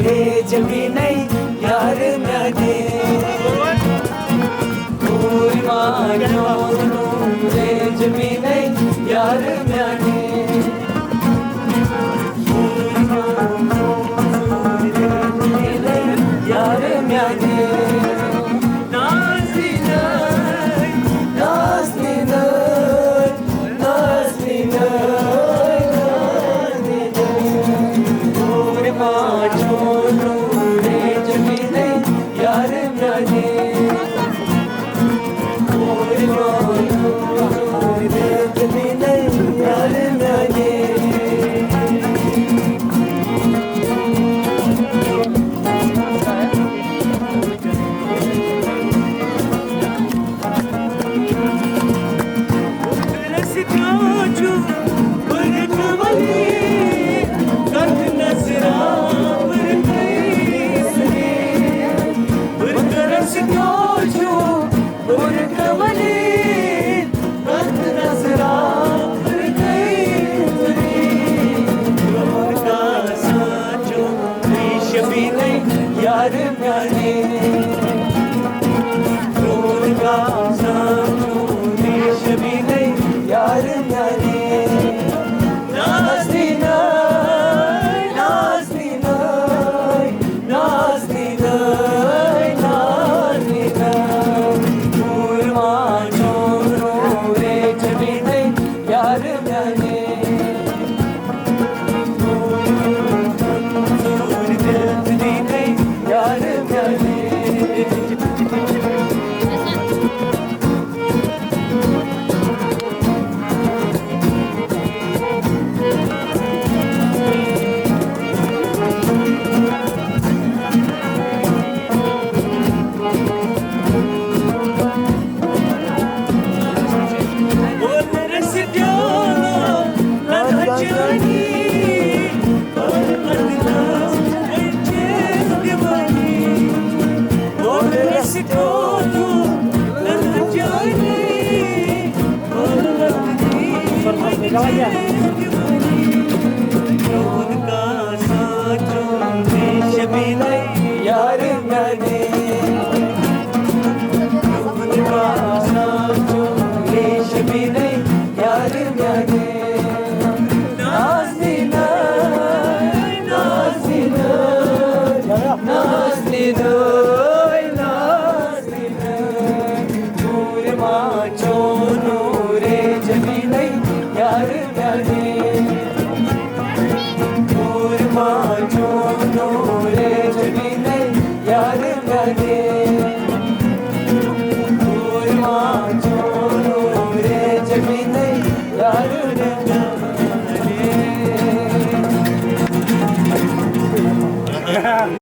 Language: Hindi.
रे जमी नहीं यार मैंने रे जमी नहीं यार मैंने यार मैंने यार मैंने देश भी नहीं यार मैंने नाज़नी नाज़ नाज़नी नाज़ नाज़नी नाज़ पूर्वा छोरो रे जमी नहीं यार मैंने यार मैंने देश भी नहीं यार मैंने नाज़नी नाज़नी नाज़नी पूर्वा छोरो रे जमी नहीं यार मैंने पूर्वा छोरो रे जमी नहीं यार मैंने